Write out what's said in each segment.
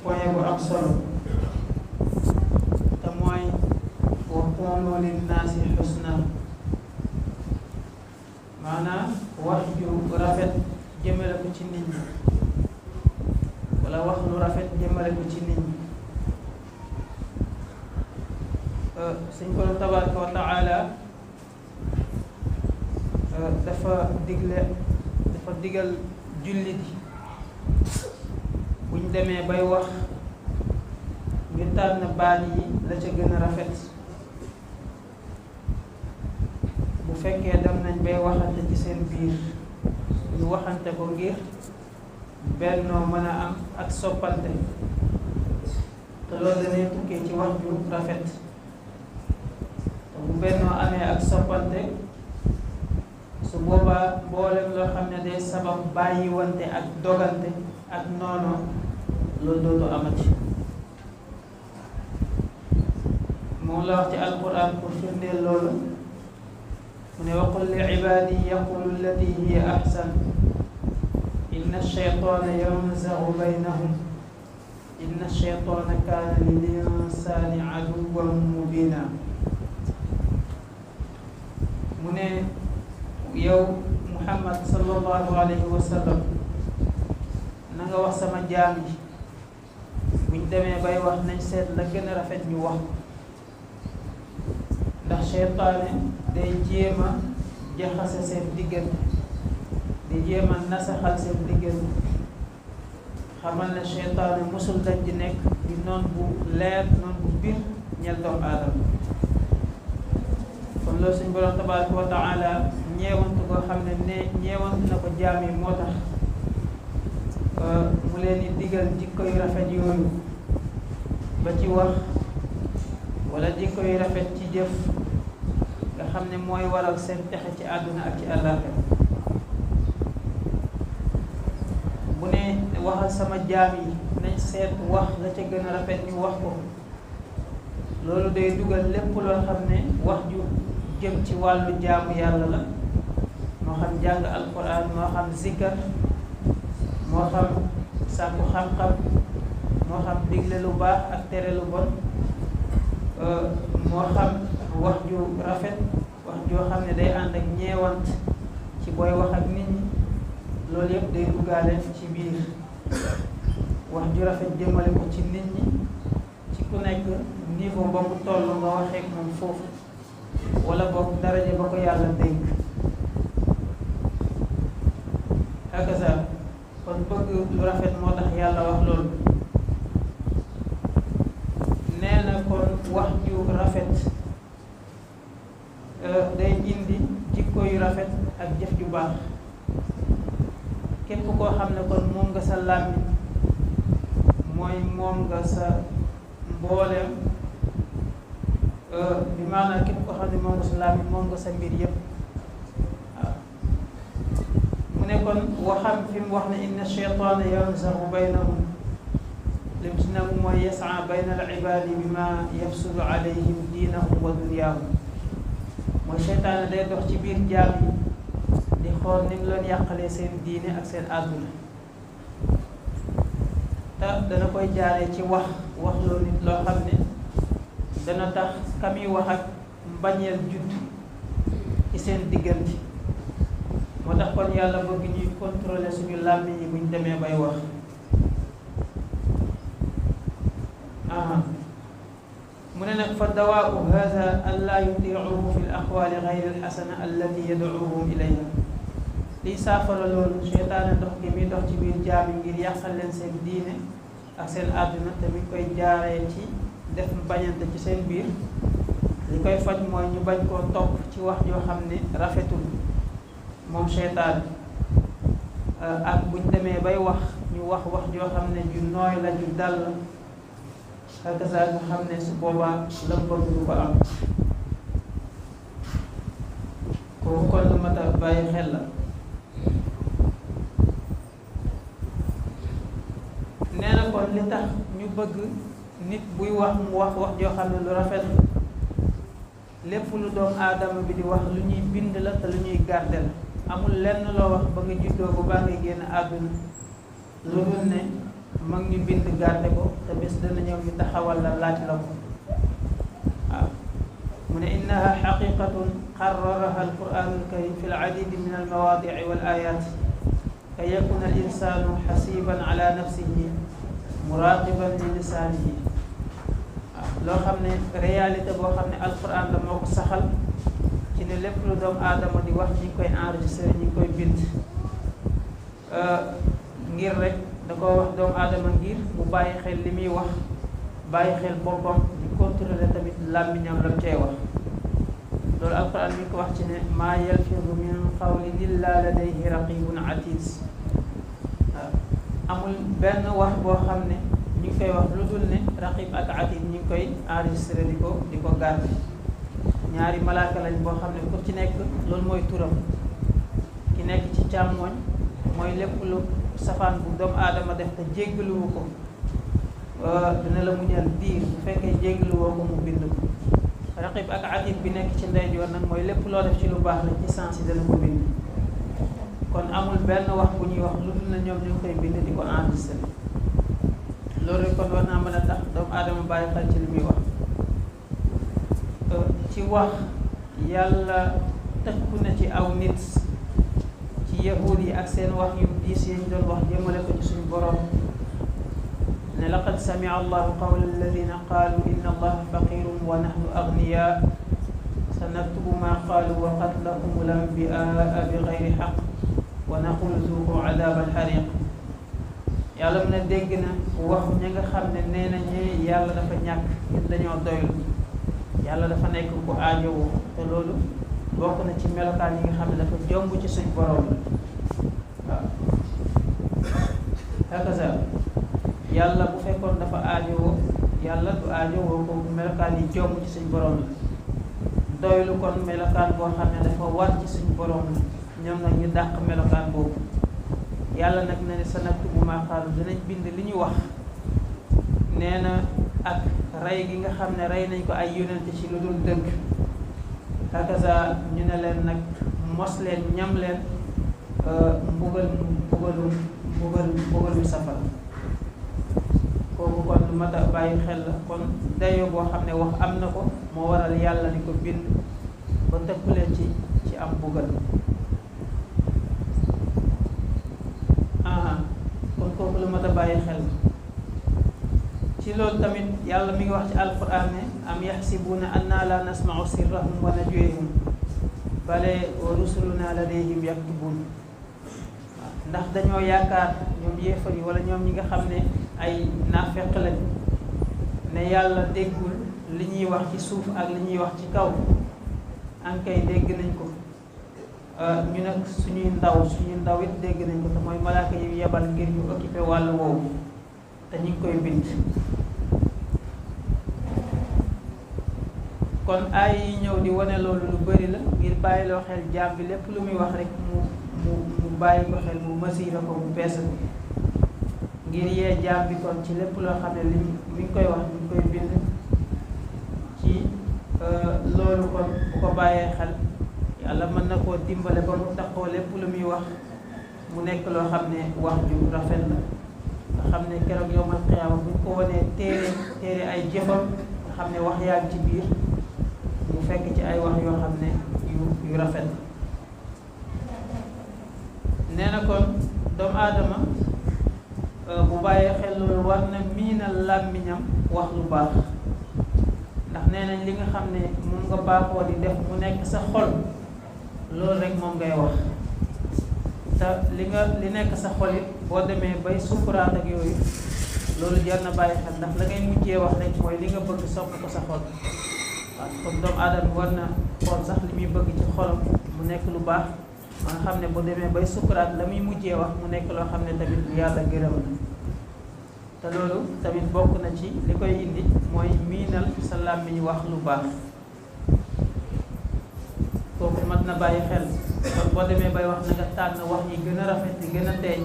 point bu am solo te mooy wa quulu linnaasi husna maanaam wax ju rafet jëmale ko ci nit ñi wala wax lu rafet jëmale ko ci nit ñi. suñ borom tabaraka wa taala dafa digal jullit yi buñ demee bay wax ñu tànn baat yi la ca gën a rafet. bu fekkee dem nañ bay waxante ci seen biir ñu waxante ko ngir bennoo mën a am ak soppante te loolu danay tukkee ci wax ju rafet. bu bennoo amee ak soppante su boobaa mboolem loo xam ne day sabab bàyyi wante ak dogante ak noonoo loolu dootu amati. moom la wax ci alquran pour firndeel loolu mu ne wa qul li ibaadi yaqulu allati hiya ahsan inna shaytaana yanzagu baynahum inna shaytaana kaana lil insaani aduwwan mubina. mu ne yow Muhammad sallallahu alayhi wa sallam na nga wax sama jaam yi buñ demee bay wax nañ seet la gën a rafet ñu wax ko ndax seytaane day jéem a jaxase seen diggante di jéem a nasaxal seen diggante. xamal ne seytaane mosul dañ di nekk di noon bu leer noon bu bir ñel doomu aadama. kon loolu suñ borom tabaraka wa taala ñeewantu koo xam ne ñeewantu na ko jaam yi moo tax mu leen di digal jikko yu rafet yooyu ba ci wax wala jikko yu rafet ci jëf nga xam ne mooy waral seen texe ci àdduna ak ci àllaaxira. bu ne waxal sama jaam yi nañ seet wax la ca gën a rafet ñu wax ko loolu day dugal lépp loo xam ne wax ju jëm ci wàllu jaamu yàlla la moo xam jàng alquran moo xam zikkar moo xam sàkku xam-xam moo xam digle lu baax ak tere lu bon moo xam wax ju rafet wax joo xam ne day ànd ak ñeewant ci booy wax ak nit ñi loolu yëpp day duggaale ci biir wax ju rafet jëmale ko ci nit ñi ci ku nekk niveau ba mu toll nga waxee ak moom foofu wala boog daraja ba ko yàlla dénk. hakaza kon bëgg lu rafet moo tax yàlla wax loolu. nee na kon wax ju rafet day indi jikko yu rafet ak jëf ju baax. képp koo xam ne kon moom nga sa làmmiñ mooy moom nga sa mbooleem bi maanaam képp koo xam ne moom nga sa làmmiñ moom nga sa mbir yépp. waaw mu ne kon waxam fi mu wax ne inna shaytaana yanzagu baynahum lim si nag mooy yasaa bayna al ibaadi bi ma yafsudu alayhim diinahum wa dunyaahum mooy seytaane day dox ci biir jaam yi di xool ni mu leen yàqalee seen diine ak seen àdduna te dana koy jaaree ci wax loo nit loo xam ne dana tax kami wax ak mbañeel judd ci seen diggante. moo tax kon yàlla bëgg ñuy contrôler suñu làmmiñ yi buñ demee bay wax. mu ne nag fa dawaau hada an laa yutiicuhu fi l aqwaali gayri alxasana allati yadcuuhum ilayha. liy saafara loolu seytaane dox gi muy dox ci biir jaam yi ngir yàqal leen seen diine ak seen àdduna te mi koy jaaree ci def bañante ci seen biir li koy faj mooy ñu bañ koo topp ci wax joo xam ne rafetul moom seytaane ak buñ demee bay wax ñu wax joo xam ne ju nooy la ju dal la hakaza nga xam ne su boobaa la bëgg du ko am. kooku kon lu mat a bàyyi xel la. nee na kon li tax ñu bëgg nit buy wax mu wax joo xam ne lu rafet la lépp lu doomu aadama bi di wax lu ñuy bind la te lu ñuy garde la amul lenn loo wax ba nga juddoo ba baa ngay génn àdduna lu dul ne mag ñu bind garde ko te bés dana ñëw ñu taxawal la laaj la ko waaw mu ne innaha xaqiqatun qarraraha alquranul karim fi aladid min almawaadici wal ayat kay yakuna al insanu xasiban ala nafsihi muraqiban li lisaanihi waaw loo xam ne réalité boo xam ne alquran la moo ko saxal ci ne lépp lu doomu aadama di wax ñi ngi koy enregistré ñi ngi koy bind ngir rek da ko wax doomu aadama ngir mu bàyyi xel li muy wax bàyyi xel boppam di contrôler tamit làmmiñam lam cay wax loolu alquran mi ngi ko wax ci ne maa yalfidu min qawlin illa ladayhi raqibun atid waaw amul benn wax boo xam ne ñu ngi koy wax lu dul ne raqib ak atid ñu ngi koy enregistré di ko garder ñaari malaaka lañ boo xam ne ku ci nekk loolu mooy turam ki nekk ci càmmooñ mooy lépp lu safaan bu doomu aadama def te jéggaluwu ko dina la muñal diir bu fekkee jéggaluwoo ko mu bind ko raqib ak atid bi nekk ci ndeyjoor nag mooy lépp loo def ci lu baax la ci sens yi dana ko bind kon amul benn wax bu ñuy wax lu dul na ñoom ñu ngi koy bind di ko enregistré loolu rek kon war naa mën a tax doomu aadama bàyyi xel ci li muy wax ci wax yàlla tëkku na ci aw nit ci yahuud yi ak seen wax yu diis yi ñu doon wax jëmale ko ci suñu borom ne laqad samia allahu qawla alladina qaalu inna allaha faqirun wa nahnu agniya sa naktubu ma qaalu wa qatlahum al anbiyaa bi gayri xaq wa naqulu zuuqu adaab alxariq yàlla mu ne dégg na wax ña nga xam ne nee na ñi yàlla dafa ñàkk ñun dañoo doylu yàlla dafa nekk ku aajowoo te loolu bokk na ci melokaan yi nga xam ne dafa jomb ci suñ borom waaw hakaza yàlla bu fekkoon dafa aajowoo yàlla du aajowoo ko melokaan yi jomb ci suñ borom la doylu kon melokaan boo xam ne dafa war ci suñ borom la ñoom nag ñu dàq melokaan boobu yàlla nag na ne sa naktubu maa qaalu dinañ bind li ñu wax nee na ak rey gi nga xam ne rey nañ ko ay yonente ci lu dul dëgg hakaza ñu ne leen nag mos leen ñam leen mbugalum safara kooku kon lu mat a bàyyi xel la kon dayoo boo xam ne wax am na ko moo waral yàlla di ko bind ba tëkku leen ci am mbugal kon kooku lu mat a bàyyi xel ci loolu tamit yàlla mi ngi wax ci alquran ne am yaxsibuuna anna la nasmau sirrahum wa najwahum bale wa rusuluna ladayhim yaktubun ndax dañoo yaakaar ñoom yéefar yi wala ñoom ñi nga xam ne ay naafeq lañ ne yàlla déggul li ñuy wax ci suuf ak li ñuy wax ci kaw ankay dégg nañ ko ñu nag suñuy ndaw it dégg nañ ko te mooy malaaka yi yebal ngir ñu occupé wàllu woowu te ñu ngi koy bind kon ay yi ñëw di wane loolu lu bari la ngir bàyyiloo xel jaam bi lépp lu muy wax rek mu bàyyi ko xel mu masira ko mu peese ko ngir yee jaam bi kon ci lépp loo xam ne li mi ngi koy wax mi ngi koy bind ci loolu kon bu ko bàyyee xel yàlla mën na koo dimbale ba mu taxoo lépp lu muy wax mu nekk loo xam ne wax ju rafet la nga xam ne keroog yawmal qiyaama bu ñu ko wanee téere ay jëfam nga xam ne wax yaa ngi ci biir mu fekk ci ay wax yoo xam ne yu rafet la nee na kon doomu aadama bu bàyyee xel loolu war na miinal làmmiñam wax lu baax ndax nee nañ li nga xam ne moom nga baaxoo di def mu nekk sa xol loolu rek moom ngay wax te li nekk sa xol it boo demee bay sukuraat ak yooyu loolu jar na bàyyi xel ndax la ngay mujjee wax rek mooy li nga bëgg sopp ko sa xol waaw comme doomu aadama war na xool sax li muy bëgg ci xolam mu nekk lu baax ba nga xam ne bu demee bay sukuraat la muy mujjee wax mu nekk loo xam ne tamit lu yàlla gërëm na te loolu tamit bokk na ci li koy indi mooy miinal sa làmmiñ wax lu baax kooku mat na bàyyi xel kon boo demee bay wax na nga tànn wax yi gën a rafet yi gën a teey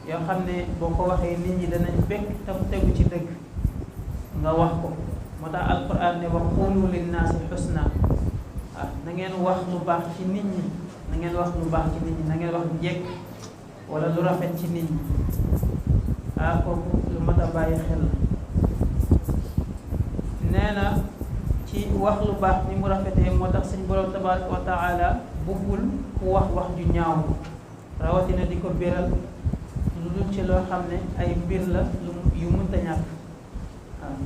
yoo xam ne boo ko waxee nit ñi danañ bekk te mu tegu ci dëgg nga wax ko moo tax alquran ne wa qulu linnaasi xusna waaw na ngeen wax lu baax ci nit ñi na ngeen wax lu baax ci nit ñi na ngeen wax njekk wala lu rafet ci nit ñi kooku lu mat a bàyyi xel la. nee na ci wax lu baax ni mu rafetee moo tax suñ borom tabaraka wa taala buggul ku wax wax ju ñaaw rawatina di ko béral lu dul ci loo xam ne ay mbir la yu mënta ñàkk. waaw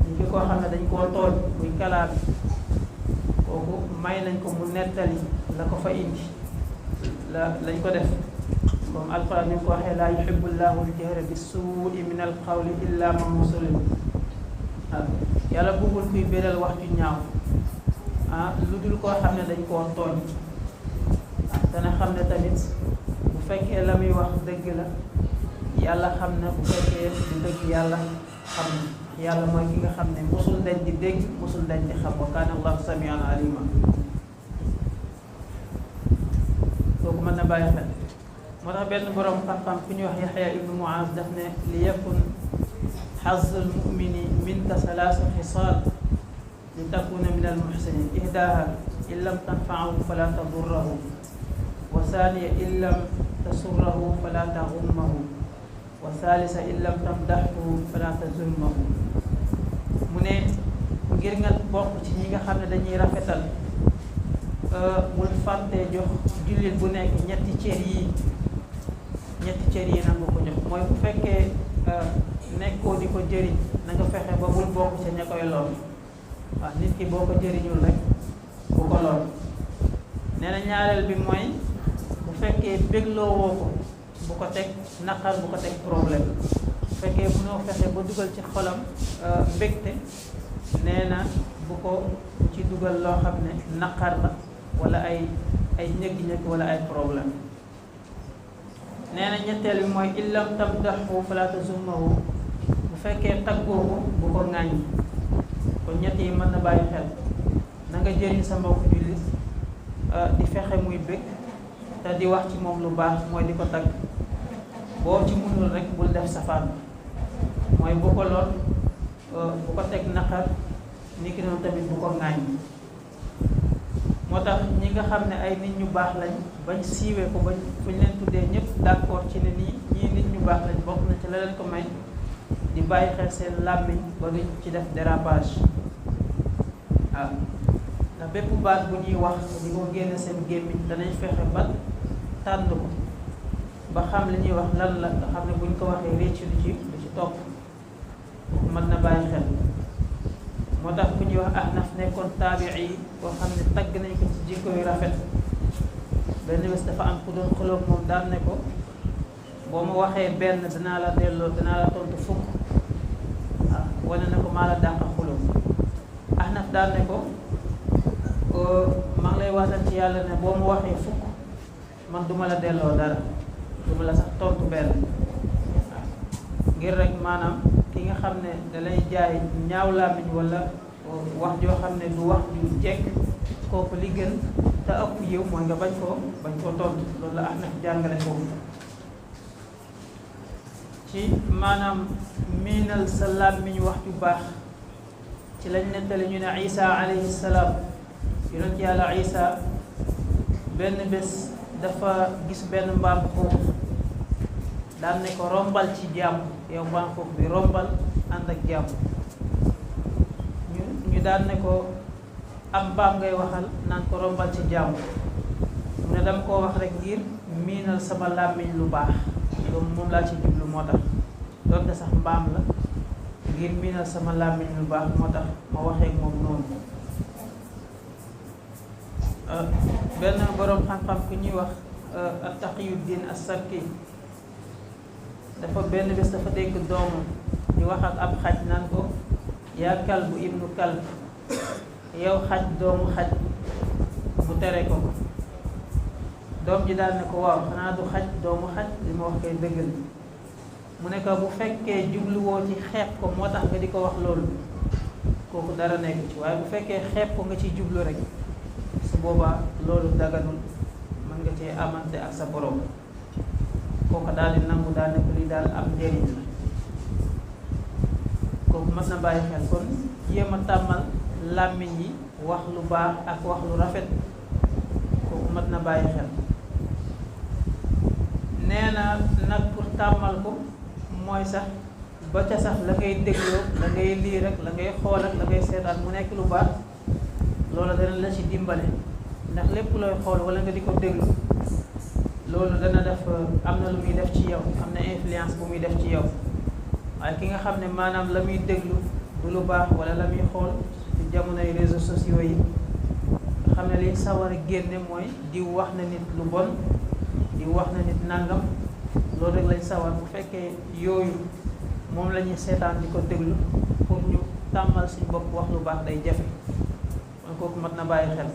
ñu ki koo xam ne dañ koo tooñ muy kalaat kooku may nañ ko mu nettali la ko fa indi lañ ko def comme alquran ni ko waxee laa yuhibbu llahu al-jahra bis-suu'i min al-qawli illa man zulim. waaw yàlla bëggul kuy béral wax ju ñaaw lu dul koo xam ne dañ koo tooñ. dana xam ne tamit bu fekkee la muy wax dëgg la yàlla xam na, bu fekkee du dëgg yàlla xam na. yàlla mooy ki nga xam ne mosul dañ di dégg mosul dañ di xam wa kaana allahu samian alima. kooku mën na bàyyi xel. moo tax benn borom xam-xam ku ñuy wax Yaxya ibnu Muaz daf ne li yakun xazul mumini minka salaasu xisaal li takuna min almuxsinin ihdaha in lam tanfaahu fala tadurrahu wa thaniya in lam tasurrahu fala taxummahu wa thalitha in lam tamdaxhu fala tazummahu. mu ne ngir nga bokk ci ñi nga xam ne dañuy rafetal bul fàtte jox jullit bu nekk ñetti cër yi na nga ko jox. mooy bu fekkee nekkoo di ko jëriñ na nga fexe ba bul bokk ca ña koy lool. waaw nit ki boo ko jëriñul rek bu ko lool. nee na ñaareel bi mooy bu fekkee bégloo woo ko bu ko teg naqar, bu ko teg problème. bu fekkee mënoo fexe ba dugal ci xolam mbégte nee na bu ci dugal loo xam ne naqar la wala ay ñëkki-ñëkki wala ay problème. nee na ñetteel bi mooy illam tamdaxu fala tazummahu bu fekkee taggoo ko bu ko ŋàññi. kon ñett yi mën na bàyyi xel. na nga jëriñ sa mbokk jullit di fexe muy bég te di wax ci moom lu baax mooy di ko tagg. boo ci mënul rek bul def safaan mooy bu ko lool bu ko teg naqar ni ki noonu tamit bu ko ŋàññi. moo tax ñi nga xam ne ay nit ñu baax lañ bañ siiwee ko bañ fu ñu leen tuddee ñëpp d'accord ci ne ñii nit ñu baax lañ bokk na ci la leen ko may di bàyyi xel seen làmmiñ ba duñ ci def dérapage. waaw ndax bépp baat bu ñuy wax di ko génne seen gémmiñ danañ fexe ba tànn ko ba xam li ñuy wax lan la nga xam ne buñ ko waxee réccu du ci topp mën na bàyyi xel. moo tax ku ñuy wax Ahnaf nekkoon taabii boo xam ne tagg nañ ko ci jikko yu rafet. benn bés dafa am ku doon xulóog moom daan ne ko boo ma waxee benn danaa la tontu fukk. waaw wane na ko maa la dàq xulóog. Ahnaf daan ne ko maa ngi lay waatal ci yàlla ne boo ma waxee fukk man duma la delloo dara duma la sax tontu benn. waaw ngir rek maanaam ki nga xam ne da lay jaay ñaaw làmmiñ wala wax joo xam ne du wax ju jekk kooku li gën te ëpp yiw mooy nga bañ koo tontu. loolu la Ahnaf jàngale foofu ci maanaam miinal sa làmmiñ wax ju baax. ci lañ nettali ñu ne Isa alayhi salaam yonent yàlla Isa benn bés dafa gis benn mbaam xuux daan ne ko rombal ci jàmm yow mbaam xuux bi rombal ànd ak jàmm. ñu daan ne ko am mbaam ngay waxal naan ko rombal ci jàmm mu ne dama koo wax rek ngir miinal sama làmmiñ lu baax loolu moom laa ci jublu moo tax doonte sax mbaam la ngir miinal sama làmmiñ lu baax moo tax ma waxee moom noonu. benn boroom xam-xam ku ñuy wax Taqiyuddin as-Sabki dafa benn bés dafa dégg doomam di wax ak ab xaj naan ko yaa kalbu ibnu kalb yow xaj doomu xaj mu tere ko. doom ji daal ne ko waaw xanaa du xaj doomu xaj li ma wax koy dëggal. mu ne ko bu fekkee jubluwoo ci xeeb ko moo tax nga di ko wax loolu kooku dara nekk ci waaye bu fekkee xeeb ko nga ciy jublu rek su boobaa loolu daganul mën nga cee amante ak sa borom. kooku daal di nangu daal ne ko lii daal am njëriñ la. kooku mën na bàyyi xel kon jéem a tàmmal làmmiñ yi wax lu baax ak wax lu rafet kooku mën na bàyyi xel. nee na nag pour tàmmal ko mooy sax ba ca sax la ngay dégloo la ngay lii rek la ngay xool ak la ngay seetaan mu nekk lu baax loolu dana la ci dimbale ndax lépp looy xool wala nga di ko déglu loolu dana def am na lu muy def ci yow am na influence bu muy def ci yow waaye ki nga xam ne maanaam la muy déglu du lu baax wala la muy xool ci jamonoy réseaux sociaux yi nga xam ne li sawar a génne mooy di wax na nit lu bon di wax na nit nangam loolu rek lañ sawar bu fekkee yooyu moom la ñuy seetaan di ko déglu pour ñu tàmmal suñ bopp wax lu baax day jafe kon kooku mat na bàyyi xel.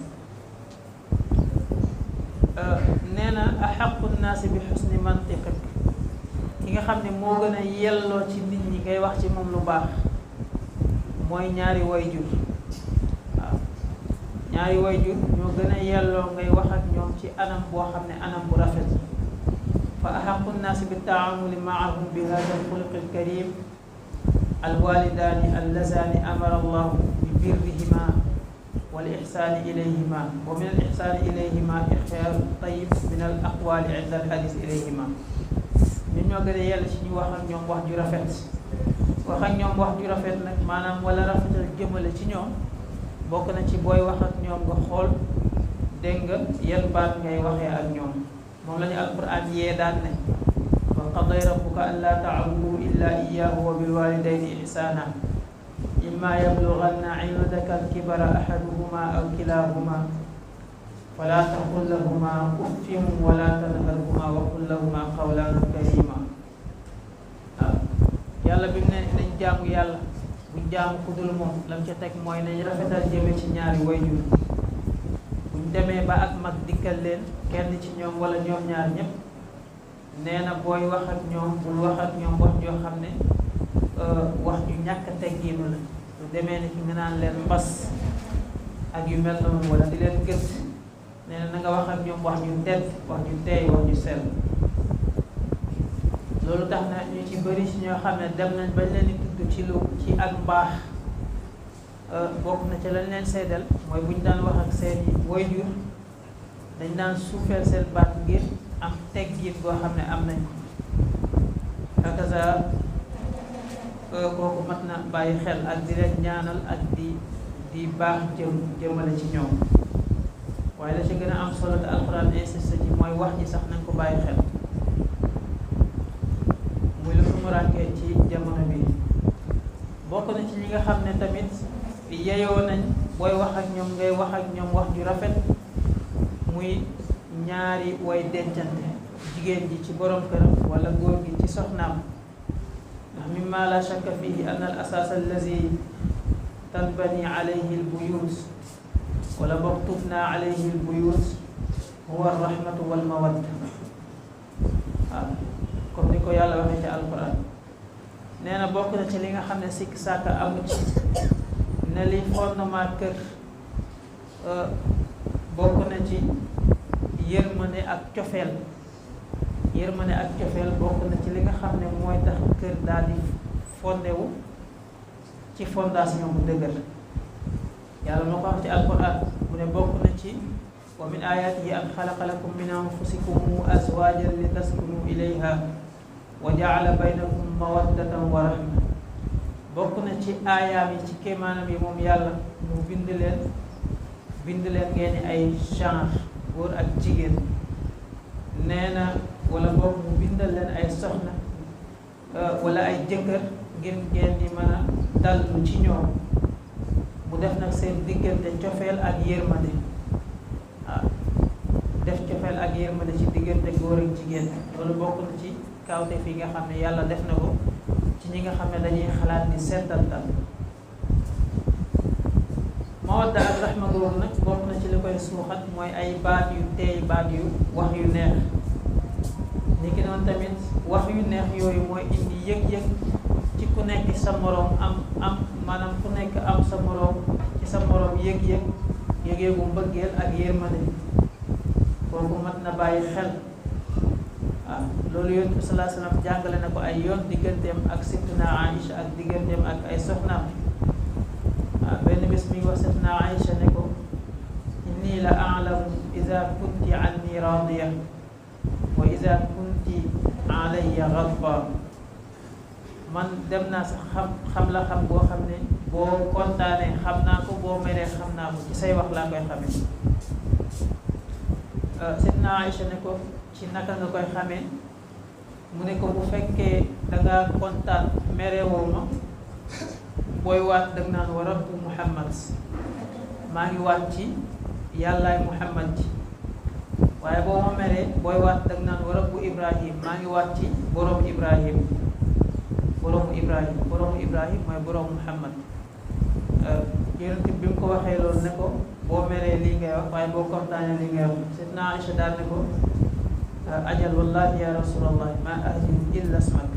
nee na axaqu naasi bi xusni mantiqik ki nga xam ne moo gën a yelloo ci nit ñi ngay wax ci moom lu baax mooy ñaari wayjur waaw ñaari wayjur ñoo gën a yelloo ngay wax ak ñoom ci anam boo xam ne anam bu rafet fa axaqu naasi bi taamuli maahum bi hada alxuluqi alkarim alwalidaani allazaani amara allahu bi birrihima wal ixsaani ilayhima wa min al ixsaani ilayhima ixyaaru tayib min al aqwaali inda al hadis ilayhima ñun ñoo gën a yell ci ñu wax ak ñoom wax ju rafet wax ak ñoom wax ju rafet nag maanaam wala rafetal jëmale ci ñoom bokk na ci booy wax ak ñoom nga xool dégg nga yan baat ngay waxee ak ñoom moom la ñu alquran yee daan ne wa qaday rabbuka an laa taabudu illa iyyahu wa bil walidayni ihsaana imma yablughanna indaka al-kibara ahaduhuma aw kilahuma fala taqul lahuma uffin wala tanharhuma wa qul lahuma qawlan karima waaw yàlla bi mu ne nañ jaamu yàlla buñ jaamu ku dul moom lam ca teg mooy nañ rafetal jëme ci ñaari wayjur buñ demee ba ak mag dikkal leen kenn ci ñoom wala ñoom ñaar ñëpp nee na booy wax ak ñoom bul wax ak ñoom wax joo xam ne wax ju ñàkk teggiinu la lu demee ni ki nga naan leen mbas ak yu mel noonu wala di leen gët nee na nga wax ak ñoom wax ju tedd wax ju teey wax ju sell loolu tax na ñu ci bëri ci ñoo xam ne dem nañ bañ leen di tudd ci lu ci ak mbaax bokk na ca lañ leen seedal mooy bu ñu daan wax ak seeni waajur dañ daan suufeel seen baat ngir am teggin boo xam ne am nañ ko hakaza kooku mat na bàyyi xel ak di leen ñaanal ak di baax jëmale ci ñoom waaye la ci gën a am solo te alxuraan insisté ci mooy wax ji sax nañ ko bàyyi xel muy lu mu rànkee ci jamono bi bokk na ci ñi nga xam ne tamit yeyoo nañ booy wax ak ñoom ngay wax ak ñoom wax ju rafet muy ñaari way dencante jigéen ji ci borom këram wala góor gi ci soxnaam ndax mimma la shakka fihi anna al asas allazi tanbani alayhi al buyut wala boog tubna alayhi al buyut huwa ar rahmatu wal mawadda waaw comme ni ko yàlla waxee ci alquran nee na bokk na ci li nga xam ne sikk sàkka amu ci ne li fondement kër bokk na ci yërmande ak cofeel bokk na ci li nga xam ne mooy tax kër daal di fondé wu ci fondation bu dëgër yàlla moo ko wax ci alquran mu ne bokk na ci wa min ayatihi an xalaqa lakum min anfusikum azwajan li taskunu ilayha wa jaala baynakum mawaddatan wa rahma bokk na ci aayaam yi ci kéemaanam yi moom yàlla mu bind leen ngeen ay genre góor ak jigéen nee na wala boog mu bindal leen ay soxna wala ay jëkkër ngir ngeen di mën a dallu ci ñoom mu def nag seen diggante cofeel ak yërmande waaw def cofeel ak yërmande ci diggante góor ak jigéen loolu bokk na ci kawte fi nga xam ne yàlla def na ko ci ñi nga xam ne dañuy xalaat di settantal mawadda ak rahma googu nag bokk na ci li koy suuxat mooy ay baat yu teey baat yu wax yu neex ni ki noonu tamit wax yu neex yooyu mooy indi yëg-yëg ci ku nekk sa moroom am maanaam ku nekk am sa moroom ci sa moroom yëg-yëgu mbëggeel ak yërmande kooku mat na bàyyi xel waaw loolu yonent bi sallallahu alayhi wa sallam jàngale na ko ay yoon digganteem ak Sayyidatuna Aïcha ak digganteem ak ay soxnaam waaw benn bés mi ngi wax Sayyidatuna Aïcha ne ko inni la a'lamu ida kunti anni radiya wa ida kunti alayya ghadba man dem naa sax xam la xam boo xam ne boo kontaanee xam naa ko boo meree xam naa ko ci say wax laa koy xamee. Seydina Aïcha ne ko ci naka nga koy xamee mu ne ko bu fekkee dangaa kontaan merewoo ma booy waat dag naan wa rabbu Muhammad, maa ngi waat ci yàllaay Muhammad ji. waaye boo ma meree booy waat dag naan wa rabbu Ibrahim, maa ngi waat ci borom Ibrahim. boroomu Ibrahim mooy borom Muhammad. Yonent bi mu ko waxee loolu ne ko boo meree lii ngay wax waaye boo kontaanee lii ngay wax. Seydina Aïcha daal ne ko ajal wallahi ya rasulallah ma ahjiru illa ismak,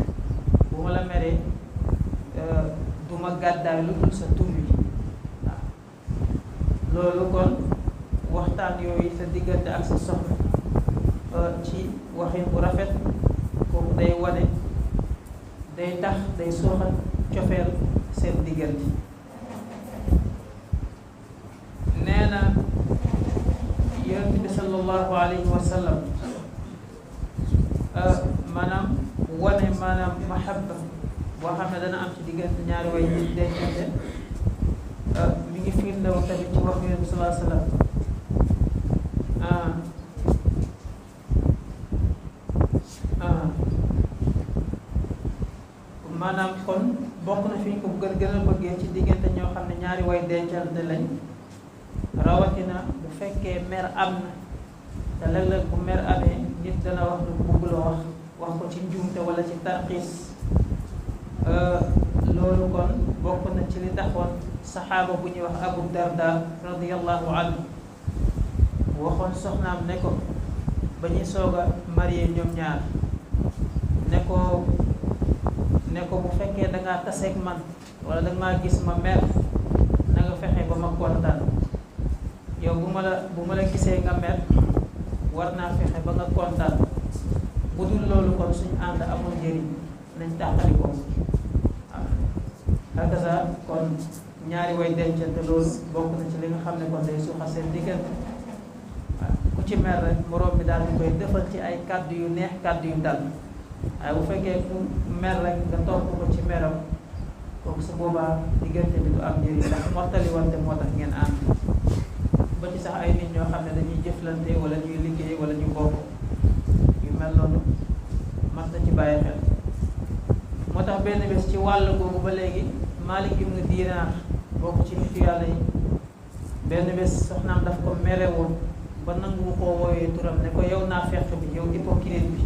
bu ma la meree du ma gàddaay lu dul sa tur wi. waaw loolu kon waxtaan yooyu sa diggante ak sa soxna ci waxin bu rafet kooku day wane, day tax day sooxat cofeel seen diggante. nee na yonent bi sallallahu alayhi wa sallam maanaam wane maanaam mahabba boo xam ne dana am ci diggante ñaari way yi dencante mi ngi firndewu tamit ci wax yonent bi sallallahu alayhi wa sallam maanaam kon bokk na fi ñu ko gën a bëggee ci diggante ñoo xam ne ñaari way dencante lañ, rawatina bu fekkee mer am na te léeg-léeg bu mer amee nit dana wax lu bëgguloo wax ko ci njuumte wala ci tarxiis. loolu kon bokk na ci li taxoon saxaaba bu ñuy wax Abu Darda radiyallahu anhu waxoon soxnaam ne ko ba ñuy soog a marié ñoom ñaar ne ko bu fekkee dangaa taseeg man wala danga maa gis ma mer na nga fexe ba ma kontaan. yow bu ma la gisee nga mer war naa fexe ba nga kontaan, bu dul loolu kon suñu ànd amul njëriñ, nañ tàqali ko. waaw hakaza kon ñaari way dencante loolu bokk na ci li nga xam ne kon day suuxa seen diggante. waaw ku ci mer rek moroom bi daal di koy defal ci ay kàddu yu neex, kàddu yu dal. waaye bu fekkee ku mer rek nga topp ko ci meram kooku su boobaa diggante bi du am njëriñ, ndax mottali wante moo tax ngeen ànd. ba ci sax ay nit ñoo xam ne dañuy jëflante wala ñuy liggéey wala ñu bokk yu mel noonu mat na ci bàyyi xel. moo tax benn bés ci wàll googu ba léegi Malik ibn Dinar bokk ci nitu yàlla yi, benn bés soxnaam daf ko mere woon ba nangu koo wooyee turam ne ko yow naa fekk bi, yow hypocrite bi.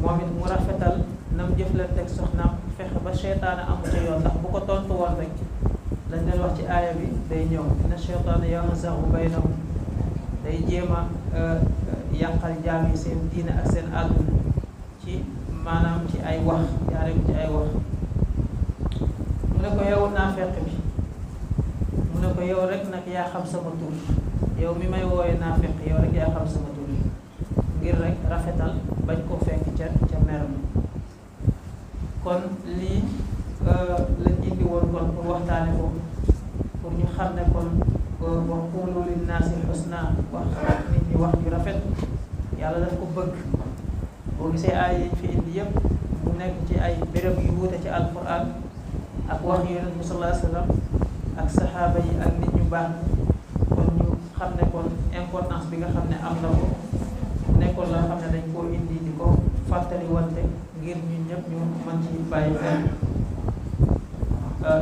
moom it mu rafetal nam jëflanteeg soxnaam fexe ba seytaane amu ca yoon, ndax bu ko tontu woon rek lañ leen wax ci aaya bi day ñëw inna shaytaana yanzagu baynahum, day jéem a yàqal jaam yi seen diine ak seen àdduna ci maanaam ci ay wax, jaare ko ci ay wax. mu ne ko yow naafeq bi, mu ne ko yow rek nag yaa xam sama tur, yow mi may wooye naafeq yow rek yaa xam sama tur, ngir rek rafetal bañ koo fekk ca meram. kon lii lañ indi woon kon pour waxtaane ko, pour ñu xam ne kon wa qulu linnaasi husna, wax nit ñi wax ju rafet yàlla daf ko bëgg. boo gisee ay yi fi indi yëpp mu nekk ci ay béréb yu wuute ci alquran ak wax yonent bi sallallahu alayhi wa sallam ak saxaaba yi ak nit ñu baax, kon ñu xam ne kon importance bi nga xam ne am na ko nekkoon la xam ne dañ koo indi di ko fàttali wante ngir ñun ñëpp ñu mën ci bàyyi xel.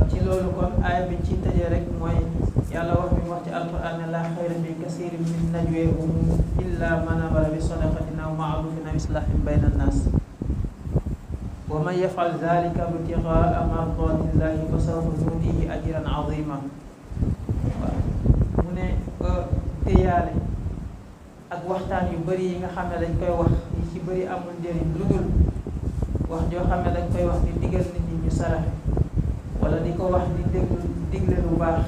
ci loolu kon aaya bi ci tëjee rek mooy yàlla wax bi mu wax ci alquran ne laa xayra fi kasiirin min najwaahum illa man amara bi sadaqatin aw ma'rufin aw islaahin bayna annaas wa man yaf'al dhalika ibtigaa'a mardatillahi fa sawfa nu'tiihi ajran 'aziima. waaw mu ne déyaale ak waxtaan yu bëri yi nga xam ne dañ koy wax yi ci bëri amul njëriñ lu dul wax joo xam ne dañ koy wax di digal nit ñi ñu saraxe wala di ko wax di digle lu baax,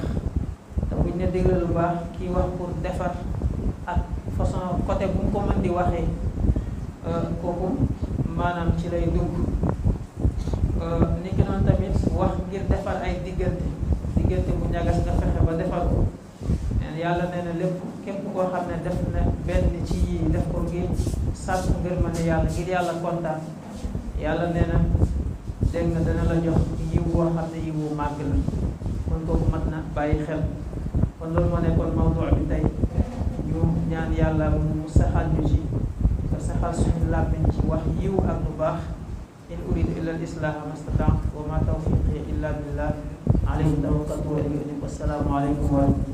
te buñ ne digle lu baax kii wax pour defar ak façon côté bu mu ko mën di waxee kooku maanaam ci lay dugg. ni ki noonu tamit wax ngir defar ay diggante bu ñagas nga fexe ba defar ko. yàlla nee na lépp képp koo xam ne def na benn ci yii def ko ngir sàkku ngërmande yàlla, ngir yàlla kontaan, yàlla nee na dégg nga dana la jox yiw boo xam ne yiw bu màgg la kon kooku mat na bàyyi xel kon loolu moo nekkoon mawdu bi tey ñu ñaan yàlla mu saxal ñu ci te saxal suñu làmmiñ ci wax yiw ak lu baax in uridu illa al islaha mastata'tu wa ma tawfiqi illa billah alayhi tawakkaltu wa ilayhi unib. Assalaamu aleykum wa rahmatullah.